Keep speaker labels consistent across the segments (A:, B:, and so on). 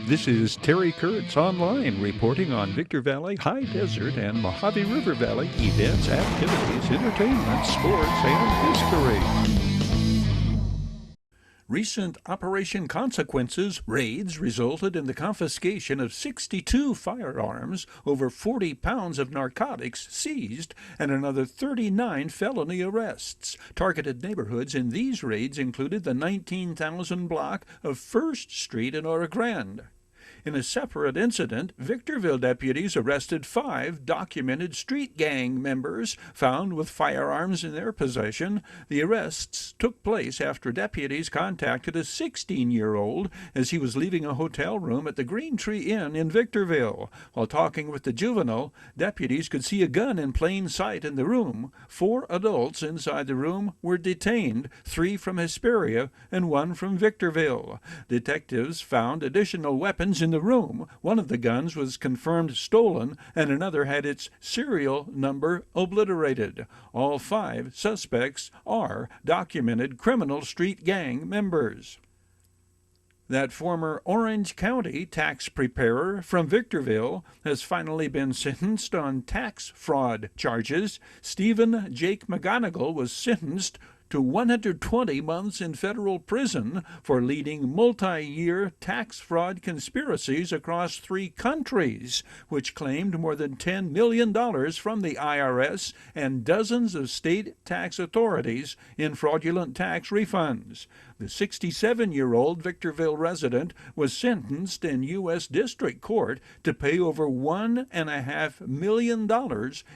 A: This is Terry Kurtz online reporting on Victor Valley, High Desert, and Mojave River Valley events, activities, entertainment, sports, and history. Recent Operation Consequences raids resulted in the confiscation of 62 firearms, over 40 pounds of narcotics seized, and another 39 felony arrests. Targeted neighborhoods in these raids included the 19,000 block of First Street in Oro Grande. In a separate incident, Victorville deputies arrested 5 documented street gang members found with firearms in their possession. The arrests took place after deputies contacted a 16-year-old as he was leaving a hotel room at the Green Tree Inn in Victorville. While talking with the juvenile, deputies could see a gun in plain sight in the room. 4 adults inside the room were detained, 3 from Hesperia and 1 from Victorville. Detectives found additional weapons in the room. One of the guns was confirmed stolen, and another had its serial number obliterated. All 5 suspects are documented criminal street gang members. That former Orange County tax preparer from Victorville has finally been sentenced on tax fraud charges. Stephen Jake McGonigal was sentenced to 120 months in federal prison for leading multi-year tax fraud conspiracies across 3 countries, which claimed more than $10 million from the IRS and dozens of state tax authorities in fraudulent tax refunds. The 67-year-old Victorville resident was sentenced in U.S. District Court to pay over $1.5 million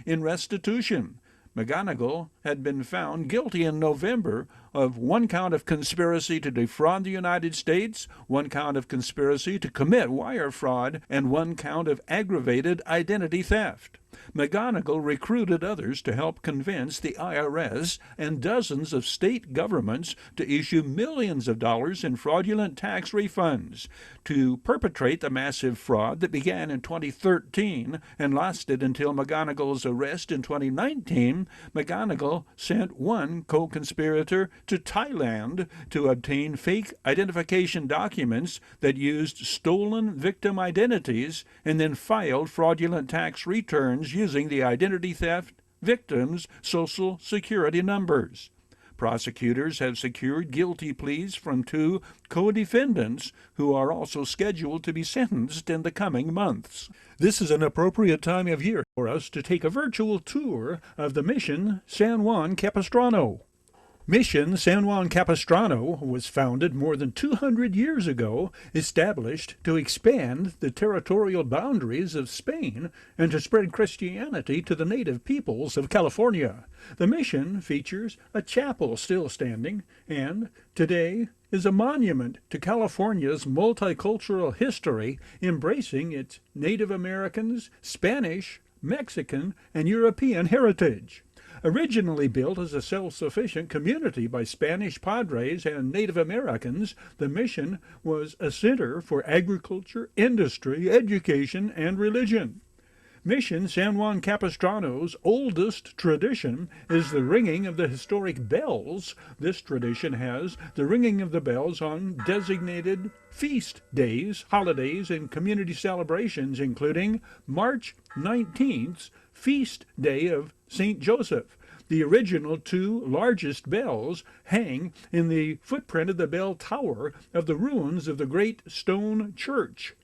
A: in restitution. McGonigal had been found guilty in November of 1 count of conspiracy to defraud the United States, 1 count of conspiracy to commit wire fraud, and 1 count of aggravated identity theft. McGonigal recruited others to help convince the IRS and dozens of state governments to issue millions of dollars in fraudulent tax refunds. To perpetrate the massive fraud that began in 2013 and lasted until McGonigal's arrest in 2019, McGonigal sent 1 co-conspirator to Thailand to obtain fake identification documents that used stolen victim identities and then filed fraudulent tax returns using the identity theft victims' social security numbers. Prosecutors have secured guilty pleas from 2 co-defendants who are also scheduled to be sentenced in the coming months. This is an appropriate time of year for us to take a virtual tour of the Mission San Juan Capistrano. Mission San Juan Capistrano was founded more than 200 years ago, established to expand the territorial boundaries of Spain and to spread Christianity to the native peoples of California. The mission features a chapel still standing and, today, is a monument to California's multicultural history, embracing its Native Americans, Spanish, Mexican, and European heritage. Originally built as a self-sufficient community by Spanish padres and Native Americans, the mission was a center for agriculture, industry, education, and religion. Mission San Juan Capistrano's oldest tradition is the ringing of the historic bells. This tradition has the ringing of the bells on designated feast days, holidays, and community celebrations, including March 19th, Feast Day of St. Joseph. The original 2 largest bells hang in the footprint of the bell tower of the ruins of the great stone church.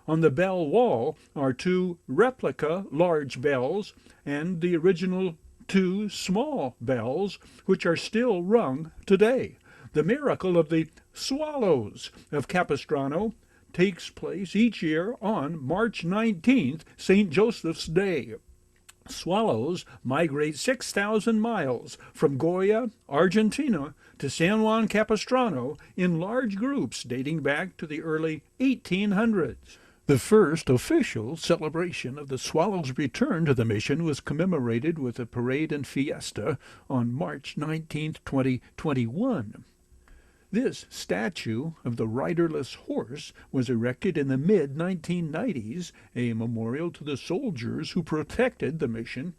A: On the bell wall are 2 replica large bells and the original 2 small bells, which are still rung today. The miracle of the swallows of Capistrano takes place each year on March 19th, St. Joseph's Day. Swallows migrate 6,000 miles from Goya, Argentina, to San Juan Capistrano in large groups dating back to the early 1800s. The first official celebration of the swallows' return to the mission was commemorated with a parade and fiesta on March 19, 2021. This statue of the riderless horse was erected in the mid-1990s, a memorial to the soldiers who protected the mission.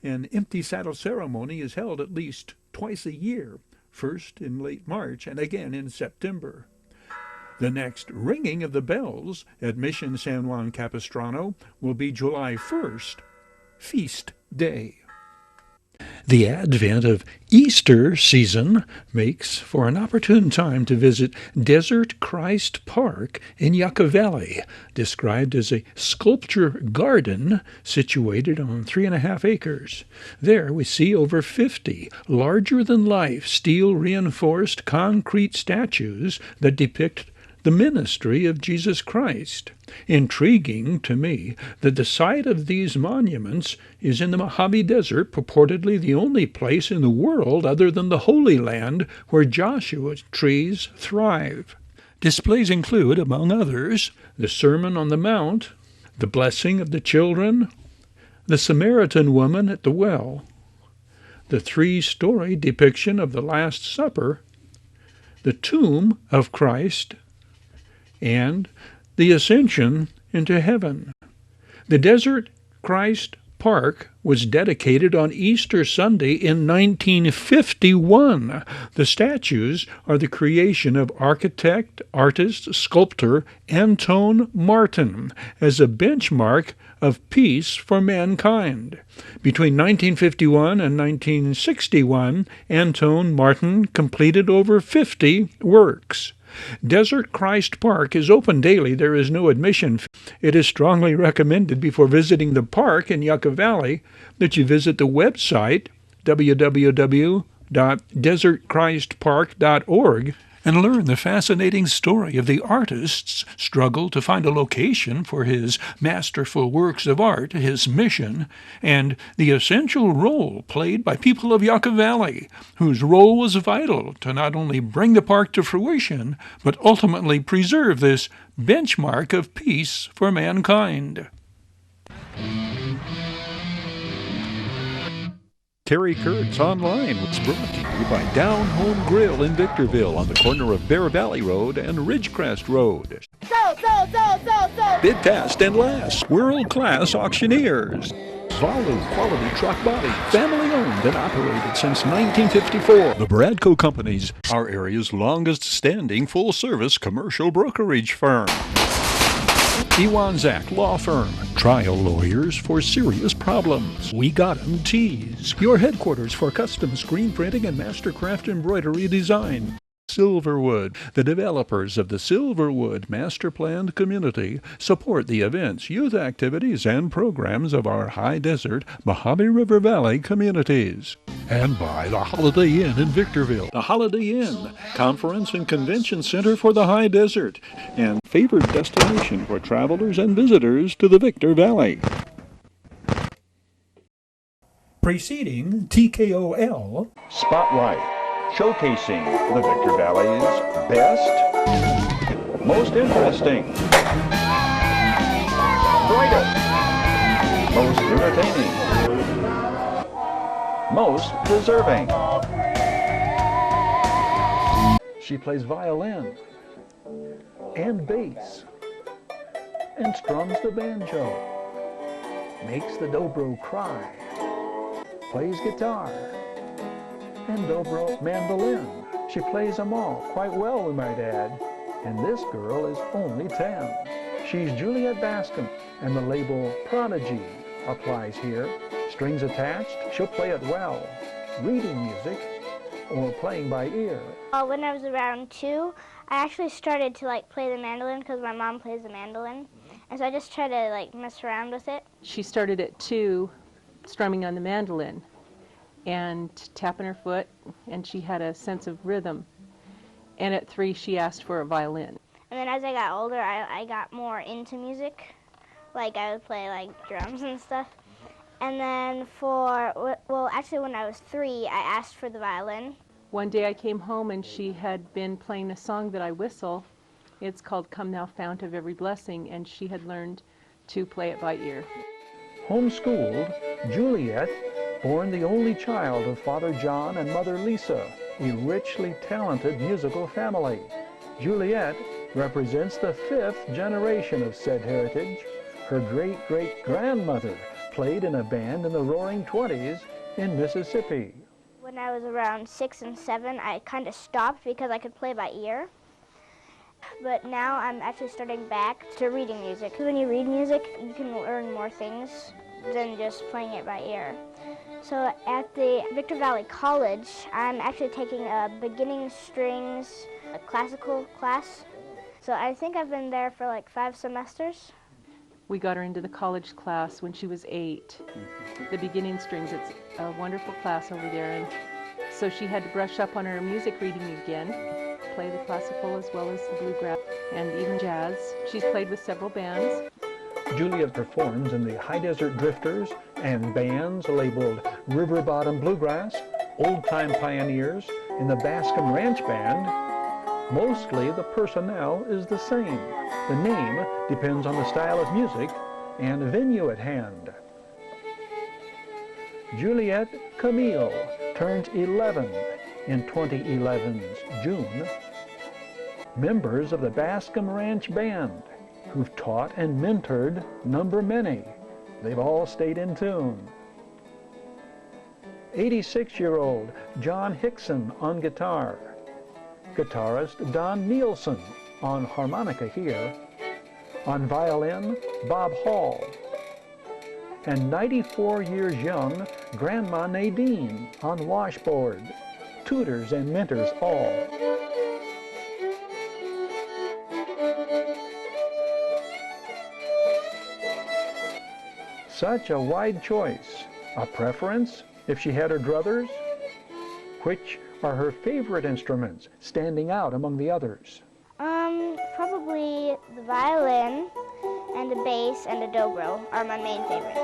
A: An empty saddle ceremony is held at least twice a year, first in late March and again in September. The next ringing of the bells at Mission San Juan Capistrano will be July 1st, Feast Day. The advent of Easter season makes for an opportune time to visit Desert Christ Park in Yucca Valley, described as a sculpture garden situated on 3.5 acres. There we see over 50 larger-than-life steel-reinforced concrete statues that depict the ministry of Jesus Christ. Intriguing to me that the site of these monuments is in the Mojave Desert, purportedly the only place in the world other than the Holy Land where Joshua trees thrive. Displays include, among others, the Sermon on the Mount, the blessing of the children, the Samaritan woman at the well, the 3-story depiction of the Last Supper, the tomb of Christ, and the ascension into heaven. The Desert Christ Park was dedicated on Easter Sunday in 1951. The statues are the creation of architect, artist, sculptor Antone Martin as a benchmark of peace for mankind. Between 1951 and 1961, Antone Martin completed over 50 works. Desert Christ Park is open daily. There is no admission fee. It is strongly recommended before visiting the park in Yucca Valley that you visit the website www.desertchristpark.org and learn the fascinating story of the artist's struggle to find a location for his masterful works of art, his mission, and the essential role played by people of Yucca Valley, whose role was vital to not only bring the park to fruition, but ultimately preserve this benchmark of peace for mankind. Terry Kurtz Online was brought to you by Down Home Grill in Victorville on the corner of Bear Valley Road and Ridgecrest Road.
B: So.
A: Bid fast and last. World-class auctioneers. Zvalu Quality Truck Body. Family-owned and operated since 1954. The Bradco Companies, our area's longest-standing full-service commercial brokerage firm. Iwanzak Law Firm. Trial lawyers for serious problems. We Got 'em Tees. Your headquarters for custom screen printing and mastercraft embroidery design. Silverwood. The developers of the Silverwood Master Planned Community support the events, youth activities, and programs of our high desert Mojave River Valley communities. And by the Holiday Inn in Victorville. The Holiday Inn, conference and convention center for the high desert, and favored destination for travelers and visitors to the Victor Valley. Preceding TKOL Spotlight, showcasing the Victor Valley's best, most interesting, brightest, most entertaining, most deserving. She plays violin and bass and strums the banjo, makes the dobro cry, plays guitar and dobro mandolin. She plays them all quite well, we might add. And this girl is only 10. She's Juliette Bascom, and the label Prodigy applies here. Strings attached, she'll play it well. Reading music or playing by ear.
B: When I was around 2, I actually started to play the mandolin because my mom plays the mandolin. And so I just tried to mess around with it.
C: She started at 2 strumming on the mandolin and tapping her foot, and she had a sense of rhythm. And at 3, she asked for a violin.
B: And then as I got older, I got more into music. I would play drums and stuff. And then actually when I was 3, I asked for the violin.
C: One day I came home and she had been playing a song that I whistle. It's called Come Thou Fount of Every Blessing, and she had learned to play it by ear.
A: Homeschooled, Juliette, born the only child of Father John and Mother Lisa, a richly talented musical family. Juliette represents the 5th generation of said heritage. Her great-great-grandmother played in a band in the Roaring '20s in Mississippi.
B: When I was around 6 and 7, I kind of stopped because I could play by ear. But now I'm actually starting back to reading music. When you read music, you can learn more things than just playing it by ear. So at the Victor Valley College, I'm actually taking a beginning strings classical class. So I think I've been there for like 5 semesters.
C: We got her into the college class when she was 8. The beginning strings, it's a wonderful class over there. And so she had to brush up on her music reading again, play the classical as well as the bluegrass and even jazz. She's played with several bands.
A: Juliette performs in the High Desert Drifters and bands labeled River Bottom Bluegrass, Old Time Pioneers, and the Bascom Ranch Band. Mostly the personnel is the same. The name depends on the style of music and venue at hand. Juliette Camille turns 11 in 2011's June. Members of the Bascom Ranch Band, who've taught and mentored number many. They've all stayed in tune. 86-year-old John Hickson on guitar. Guitarist Don Nielsen on harmonica here. On violin, Bob Hall. And 94 years young, Grandma Nadine on washboard. Tutors and mentors all. Such a wide choice. A preference, if she had her druthers? Which are her favorite instruments, standing out among the others?
B: Probably the violin and the bass and the dobro are my main favorites.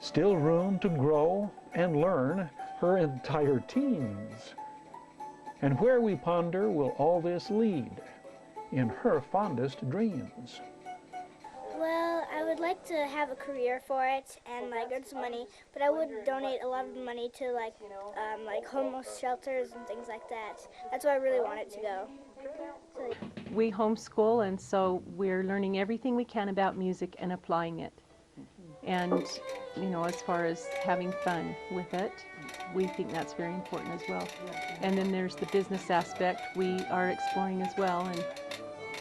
A: Still room to grow and learn her entire teens. And where we ponder will all this lead in her fondest dreams?
B: Well, I would like to have a career for it and like earn some money, but I would donate a lot of money to like homeless shelters and things like that. That's where I really want it to go. So,
C: We homeschool, and so we're learning everything we can about music and applying it. And, as far as having fun with it, we think that's very important as well. And then there's the business aspect we are exploring as well, and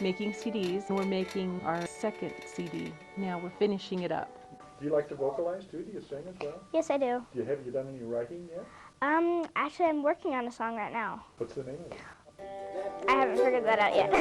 C: making CDs. We're making our second CD. Now we're finishing it up.
A: Do you like to vocalize too? Do you sing as well?
B: yes, I do.
A: Have you done any writing yet?
B: Actually, I'm working on a song right now.
A: What's the name of it?
B: I haven't figured that out yet.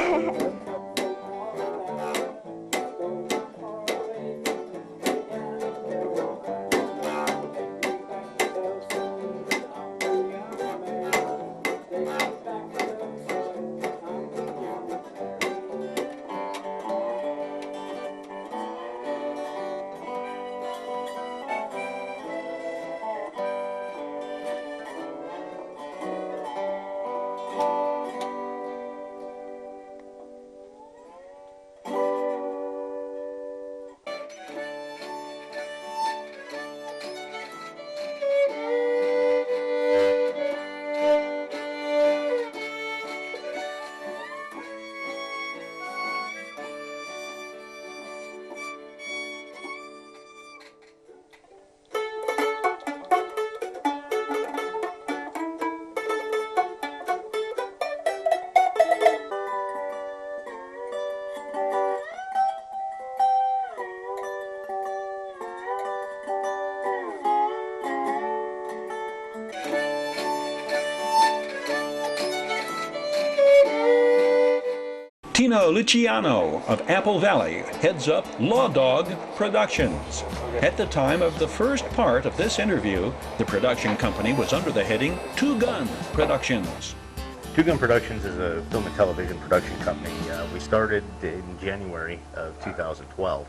A: Tino Luciano of Apple Valley heads up Law Dog Productions. At the time of the first part of this interview, the production company was under the heading Two Gun Productions.
D: Two Gun Productions is a film and television production company. We started in January of 2012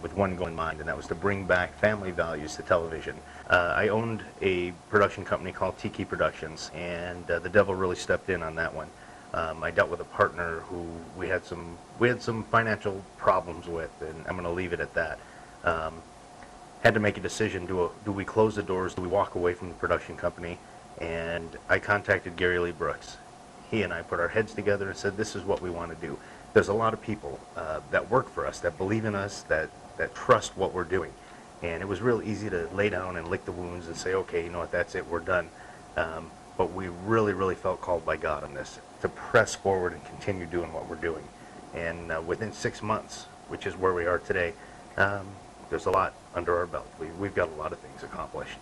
D: with one goal in mind, and that was to bring back family values to television. I owned a production company called Tiki Productions, and the devil really stepped in on that one. I dealt with a partner who we had some financial problems with, and I'm going to leave it at that. Had to make a decision: do we close the doors? Do we walk away from the production company? And I contacted Gary Lee Brooks. He and I put our heads together and said, "This is what we want to do." there's a lot of people that work for us, that believe in us, that trust what we're doing. And it was real easy to lay down and lick the wounds and say, okay, you know what, that's it, we're done. But we really, really felt called by God on this to press forward and continue doing what we're doing. And within 6 months, which is where we are today, there's a lot under our belt. We've got a lot of things accomplished.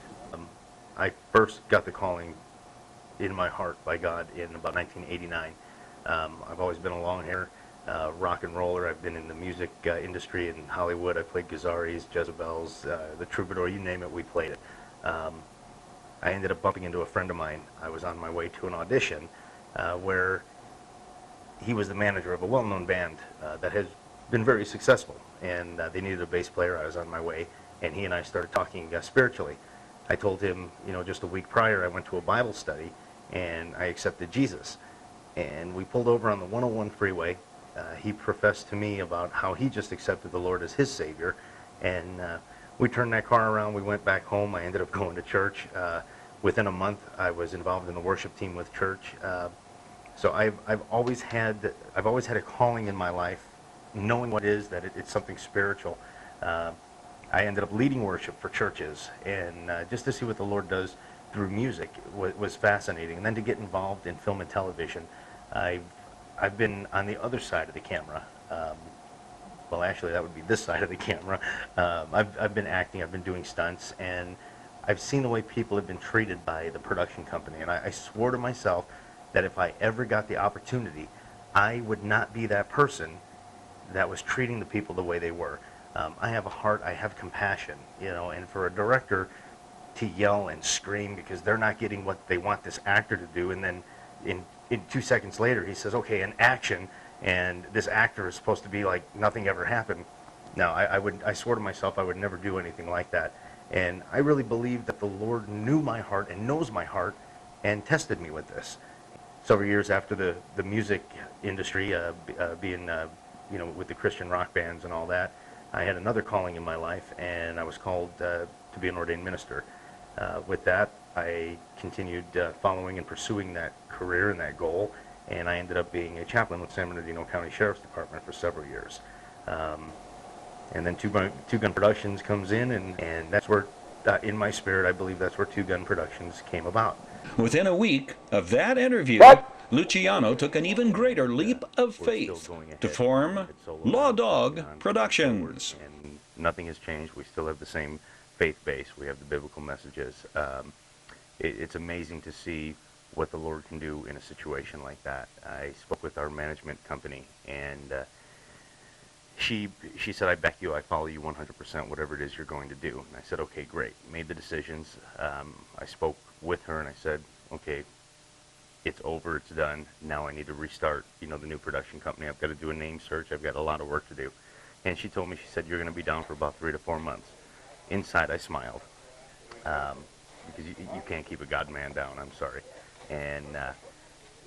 D: I first got the calling in my heart by God in about 1989. I've always been a long hair rock and roller. I've been in the music industry in Hollywood. I played Gazaris, Jezebels, the Troubadour, you name it, we played it. I ended up bumping into a friend of mine. I was on my way to an audition where he was the manager of a well-known band that has been very successful, and they needed a bass player. I was on my way, and he and I started talking spiritually. I told him, you know, just a week prior I went to a Bible study and I accepted Jesus. And we pulled over on the 101 freeway. He professed to me about how he just accepted the Lord as his Savior. And we turned that car around. We went back home. I ended up going to church. Within a month, I was involved in the worship team with church. So I've always had a calling in my life, knowing what it is, that it's something spiritual. I ended up leading worship for churches, and just to see what the Lord does through music was fascinating. And then to get involved in film and television, I've been on the other side of the camera. Well, actually, that would be this side of the camera. I've been acting, I've been doing stunts, and I've seen the way people have been treated by the production company. And I swore to myself that if I ever got the opportunity, I would not be that person that was treating the people the way they were. I have a heart, I have compassion, you know, and for a director to yell and scream because they're not getting what they want this actor to do, and then in 2 seconds later he says, okay, in action, and this actor is supposed to be like nothing ever happened. No, I swore to myself I would never do anything like that. And I really believe that the Lord knew my heart and knows my heart and tested me with this. Several years after the music industry, being, you know, with the Christian rock bands and all that, I had another calling in my life, and I was called to be an ordained minister. With that, I continued following and pursuing that career and that goal, and I ended up being a chaplain with San Bernardino County Sheriff's Department for several years. And then Two Gun Productions comes in, and that's where, in my spirit, I believe that's where Two Gun Productions came about.
A: Within a week of that interview, Luciano took an even greater leap of faith to form Law Dog Productions.
D: And nothing has changed. We still have the same faith base. We have the biblical messages. It's amazing to see what the Lord can do in a situation like that. I spoke with our management company, and she said, I back you, I follow you 100%, whatever it is you're going to do. And I said, okay, great. Made the decisions. I spoke with her, and I said, okay, it's over, it's done. Now I need to restart, you know, the new production company. I've got to do a name search. I've got a lot of work to do. And she told me, she said, you're going to be down for about 3 to 4 months. Inside, I smiled, because you can't keep a God-man down, I'm sorry. And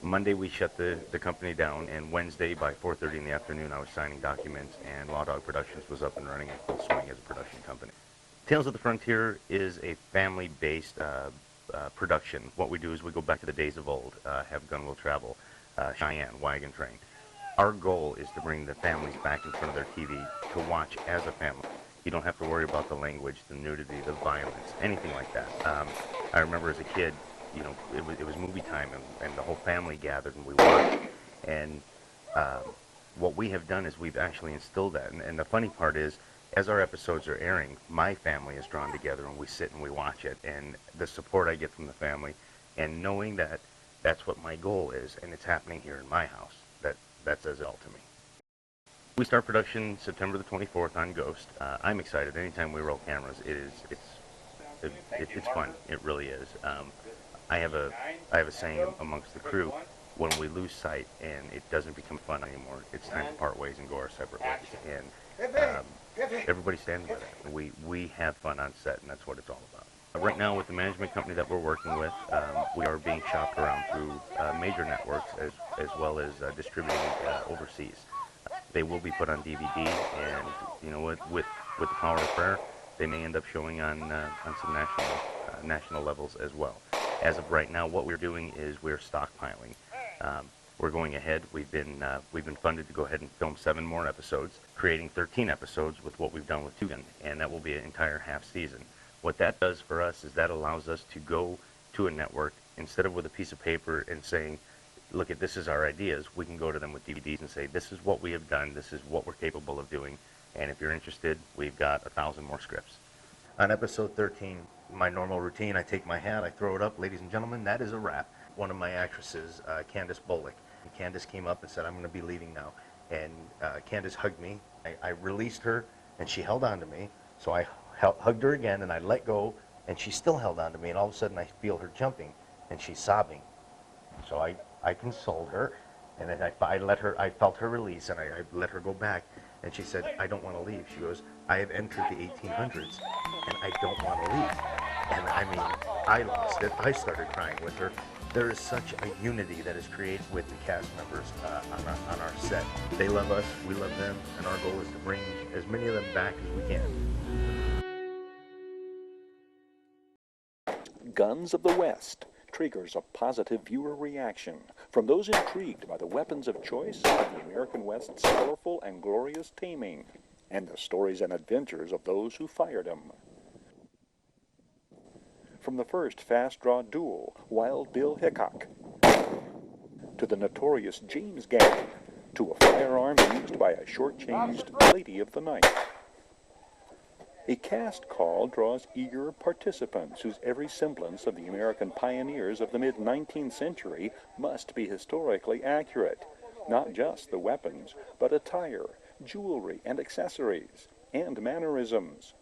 D: Monday, we shut the company down, and Wednesday, by 4:30 in the afternoon, I was signing documents, and Law Dog Productions was up and running in full swing as a production company. Tales of the Frontier is a family-based production. What we do is we go back to the days of old, have Gun Will Travel, Cheyenne, Wagon Train. Our goal is to bring the families back in front of their TV to watch as a family. You don't have to worry about the language, the nudity, the violence, anything like that. I remember as a kid, you know, it was movie time, and the whole family gathered and we watched. And what we have done is we've actually instilled that. And the funny part is, as our episodes are airing, my family is drawn together and we sit and we watch it. And the support I get from the family, and knowing that that's what my goal is, and it's happening here in my house, that says it all to me. We start production September the 24th on Ghost. I'm excited. Anytime we roll cameras, it's fun. It really is. I have a saying amongst the crew: when we lose sight and it doesn't become fun anymore, it's time to part ways and go our separate ways. And everybody stands by that. We have fun on set, and that's what it's all about. Right now, with the management company that we're working with, we are being shopped around through major networks as well as distributing overseas. They will be put on DVD, and you know what, with the power of prayer, they may end up showing on some national levels as well. As of right now, what we're doing is we're stockpiling. we're going ahead. We've been funded to go ahead and film 7 more episodes, creating 13 episodes with what we've done with Tugan, and that will be an entire half season. What that does for us is that allows us to go to a network instead of with a piece of paper and saying, look at this is our ideas. We can go to them with DVDs and say, this is what we have done, this is what we're capable of doing, and if you're interested, we've got 1,000 more scripts. On episode 13, my normal routine, I take my hat, I throw it up, ladies and gentlemen, that is a wrap. One of my actresses, Candace Bullock, and Candace came up and said, I'm going to be leaving now, and Candace hugged me. I released her, and she held on to me, so I hugged her again, and I let go, and she still held on to me, and all of a sudden I feel her jumping, and she's sobbing. So I consoled her, and then I felt her release, and I let her go back, and she said, I don't want to leave. She goes, I have entered the 1800s, and I don't want to leave. And I mean, I lost it. I started crying with her. There is such a unity that is created with the cast members on our set. They love us, we love them, and our goal is to bring as many of them back as we can.
E: Guns of the West triggers a positive viewer reaction from those intrigued by the weapons of choice of the American West's colorful and glorious taming, and the stories and adventures of those who fired them. From the first fast-draw duel, Wild Bill Hickok, to the notorious James Gang, to a firearm used by a short-changed lady of the night. A cast call draws eager participants whose every semblance of the American pioneers of the mid-19th century must be historically accurate. Not just the weapons, but attire, jewelry and accessories, and mannerisms.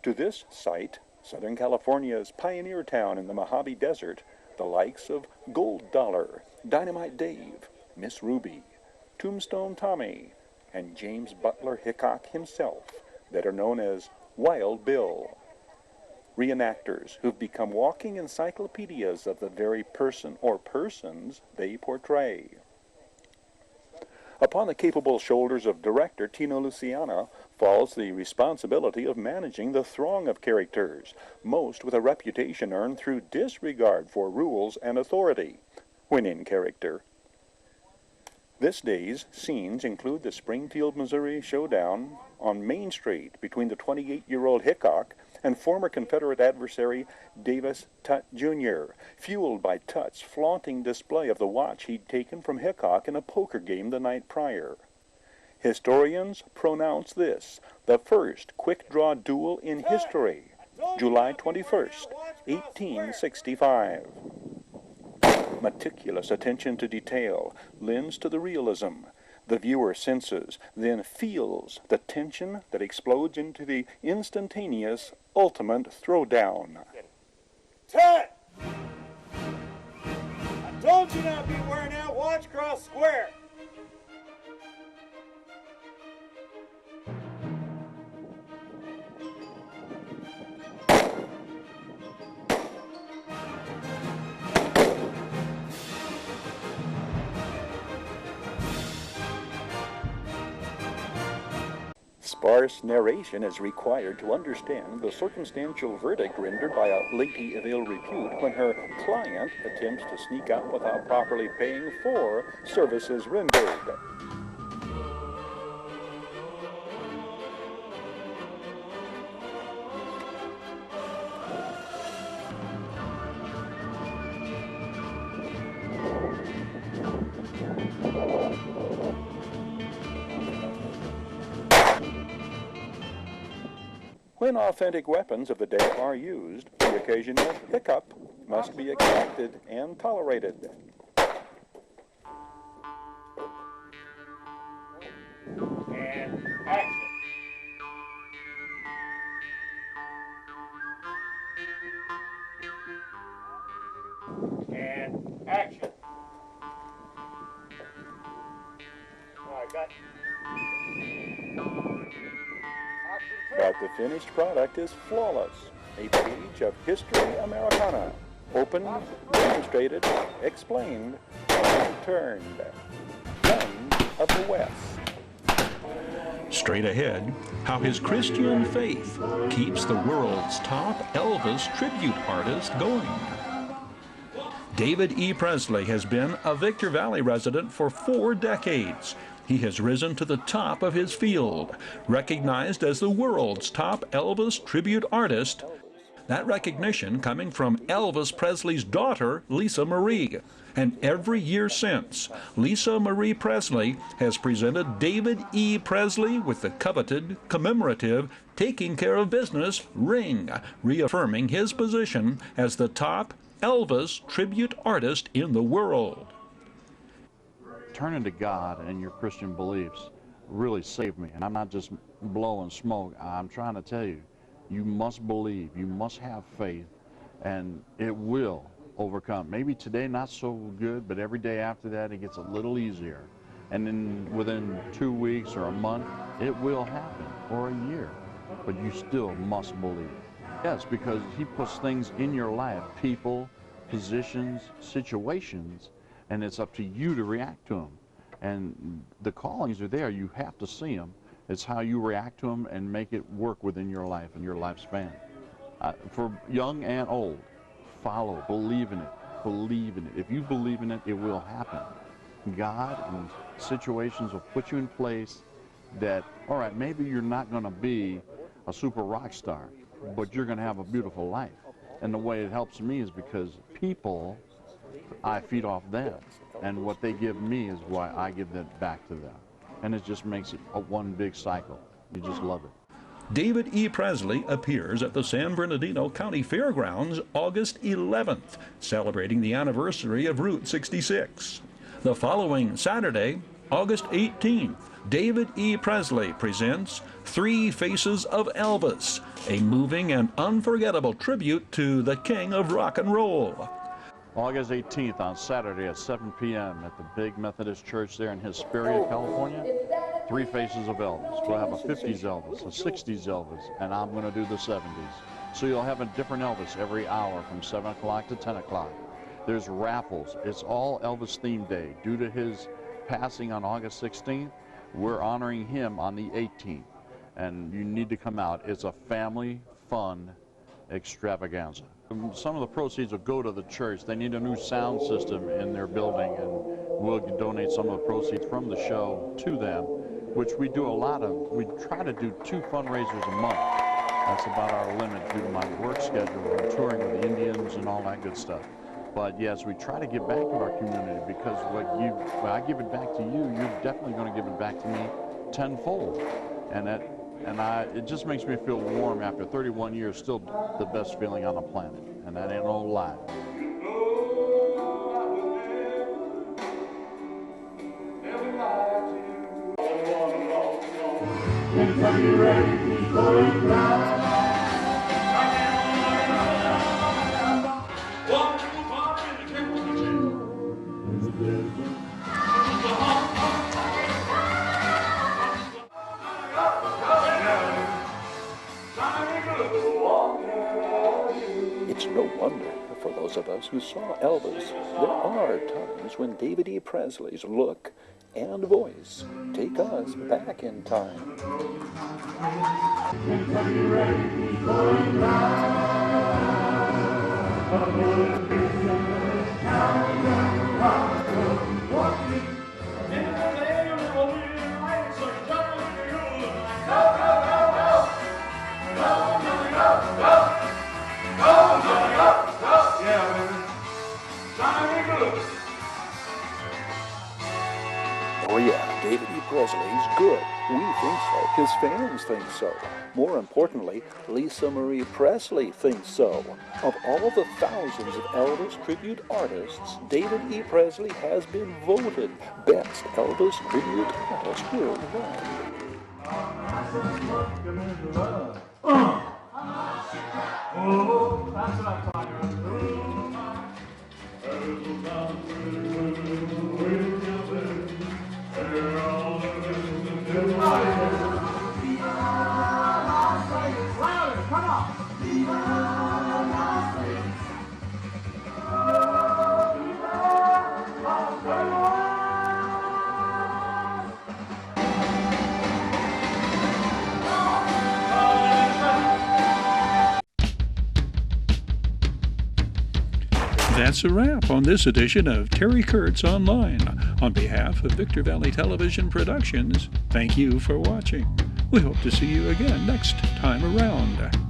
E: To this site, Southern California's pioneer town in the Mojave Desert, the likes of Gold Dollar, Dynamite Dave, Miss Ruby, Tombstone Tommy, and James Butler Hickok himself, better known as Wild Bill. Reenactors who've become walking encyclopedias of the very person or persons they portray. Upon the capable shoulders of director Tino Luciano falls the responsibility of managing the throng of characters, most with a reputation earned through disregard for rules and authority, when in character. This day's scenes include the Springfield, Missouri showdown on Main Street between the 28-year-old Hickok and former Confederate adversary Davis Tutt Jr., fueled by Tutt's flaunting display of the watch he'd taken from Hickok in a poker game the night prior. Historians pronounce this the first quick-draw duel in history, July 21st, 1865. Meticulous attention to detail lends to the realism. The viewer senses, then feels the tension that explodes into the instantaneous, ultimate throwdown.
F: Tut! I told you not to be wearing that watch across square.
E: Sparse narration is required to understand the circumstantial verdict rendered by a lady of ill repute when her client attempts to sneak out without properly paying for services rendered. When authentic weapons of the day are used, the occasional hiccup must be expected and tolerated.
F: And action. And action. All right, got
E: But the finished product is flawless, a page of History Americana, opened, demonstrated, explained, and turned. Guns of the West.
A: Straight ahead, how his Christian faith keeps the world's top Elvis tribute artist going. David E. Prezley has been a Victor Valley resident for 4 decades. He has risen to the top of his field, recognized as the world's top Elvis tribute artist. That recognition coming from Elvis Presley's daughter, Lisa Marie. And every year since, Lisa Marie Presley has presented David E. Prezley with the coveted, commemorative, taking care of business ring, reaffirming his position as the top Elvis tribute artist in the world.
G: Turning to God and your Christian beliefs really saved me. And I'm not just blowing smoke. I'm trying to tell you, you must believe, you must have faith, and it will overcome. Maybe today not so good, but every day after that it gets a little easier. And then within 2 weeks or a month, it will happen, or a year. But you still must believe. Yes, because he puts things in your life, people, positions, situations, and it's up to you to react to them. And the callings are there. You have to see them. It's how you react to them and make it work within your life and your lifespan. For young and old, follow, believe in it, believe in it. If you believe in it, it will happen. God and situations will put you in place that, all right, maybe you're not going to be a super rock star, but you're going to have a beautiful life. And the way it helps me is because people, I feed off them, and what they give me is why I give that back to them. And it just makes it a one big cycle. You just love it.
A: David E. Prezley appears at the San Bernardino County Fairgrounds August 11th, celebrating the anniversary of Route 66. The following Saturday, August 18th, David E. Prezley presents Three Faces of Elvis, a moving and unforgettable tribute to the king of rock and roll.
G: August 18th on Saturday at 7 p.m. at the big Methodist Church there in Hesperia, California. Three Faces of Elvis. We'll have a 50s Elvis, a 60s Elvis, and I'm going to do the 70s. So you'll have a different Elvis every hour from 7 o'clock to 10 o'clock. There's raffles. It's all Elvis themed day. Due to his passing on August 16th, we're honoring him on the 18th. And you need to come out. It's a family fun extravaganza. Some of the proceeds will go to the church. They need a new sound system in their building, and we'll donate some of the proceeds from the show to them, which we do a lot of. We try to do 2 fundraisers a month. That's about our limit due to my work schedule and touring with the Indians and all that good stuff. But yes, we try to give back to our community, because when I give it back to you, you're definitely going to give it back to me tenfold. It just makes me feel warm after 31 years, still the best feeling on the planet. And that ain't no lie.
E: It's no wonder, for those of us who saw Elvis, there are times when David E. Prezley's look and voice take us back in time. Oh yeah, David E. Prezley's good. We think so. His fans think so. More importantly, Lisa Marie Presley thinks so. Of all the thousands of Elvis tribute artists, David E. Prezley has been voted best Elvis tribute artist worldwide.
F: Oh, that's what I'm talking about.
A: That's a wrap on this edition of Terry Kurtz Online. On behalf of Victor Valley Television Productions, thank you for watching. We hope to see you again next time around.